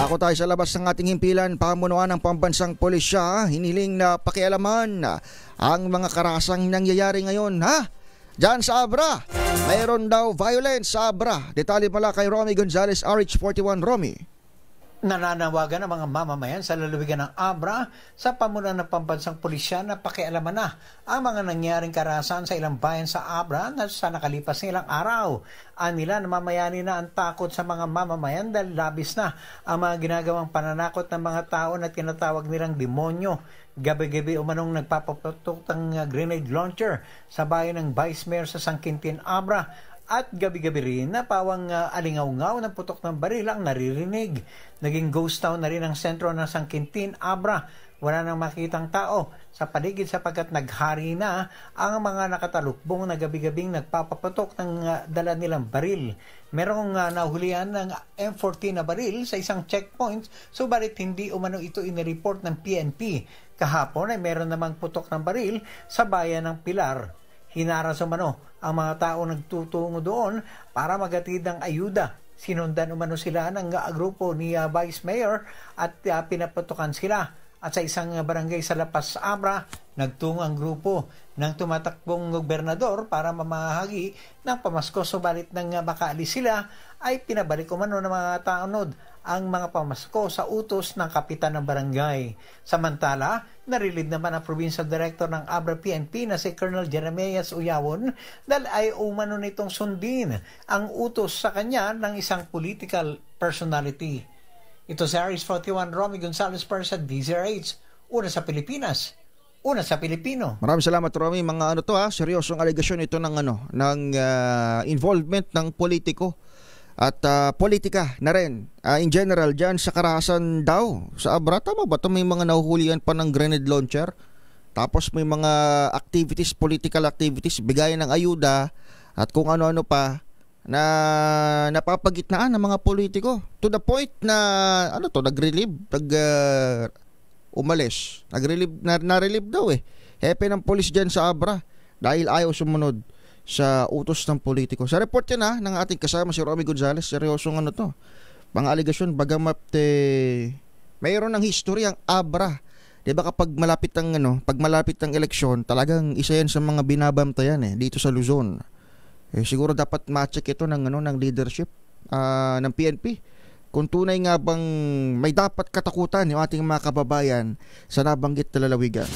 Ako tayo sa labas ng ating himpilan, pamunuan ng pambansang pulisya, hiniling na pakialaman ang mga karasang nangyayari ngayon, ha? Diyan sa Abra, mayroon daw violence sa Abra. Detalye pala kay Romy Gonzalez, RH41. Romy. Nananawagan ang mga mamamayan sa lalawigan ng Abra sa pamunuan ng pambansang pulisya na pakialaman na ang mga nangyaring karahasan sa ilang bayan sa Abra na sa nakalipas na ilang araw. Anila namamayani na ang takot sa mga mamamayan dahil labis na ang mga ginagawang pananakot ng mga tao na tinatawag nilang demonyo. Gabi-gabi umanong nagpapaputok ng grenade launcher sa bayan ng Vice Mayor sa San Quintin, Abra. At gabi-gabi rin na pawang alingaw-ngaw ng putok ng baril ang naririnig. Naging ghost town na rin ang sentro ng San Quintin, Abra. Wala nang makitang tao sa paligid sapagkat naghari na ang mga nakatalukbong na gabi-gabing nagpapaputok ng dala nilang baril. Merong nahulihan ng M14 na baril sa isang checkpoint, subalit hindi umano ito inireport ng PNP. Kahapon ay meron namang putok ng baril sa bayan ng Pilar. Hinaras umano ang mga tao nagtutungo doon para magatid ng ayuda. Sinundan umano sila ng grupo ni Vice Mayor at pinaputukan sila. At sa isang barangay sa Lapas, Abra, nagtungo ang grupo ng tumatakbong gobernador para mamahagi ng pamasko. Subalit nang makaalis sila ay pinabalik umano ng mga taonod ang mga pamasko sa utos ng kapitan ng barangay. Samantala, narilib naman ang Provincial Director ng Abra PNP na si Colonel Jeremias Uyawon dahil ay umano nitong sundin ang utos sa kanya ng isang political personality. Ito si Aris 41, Romy Gonzalez para sa DZRH. Una sa Pilipinas, una sa Pilipino. Maraming salamat, Romy. Mga seryosong alegasyon ito ng involvement ng politiko at politika na rin. In general, dyan sa karahasan daw sa Abra, tama ba ito? May mga nahuhulihan pa ng grenade launcher, tapos may mga activities, political activities, bigayan ng ayuda at kung ano-ano pa na napapagitnaan ng mga politiko to the point na nag-relieve, umalis, na-relieve daw hepe ng polis dyan sa Abra dahil ayaw sumunod sa utos ng politiko. Sa report yan ng ating kasama si Romy Gonzalez, seryosong mga aligasyon, bagamat mayroon ng history ang Abra. Diba kapag malapit ang eleksyon, talagang isa yan sa mga binabantayan dito sa Luzon. Siguro dapat ma-check ito ng leadership ng PNP. Kung tunay nga bang may dapat katakutan yung ating mga kababayan sa nabanggit na lalawigan.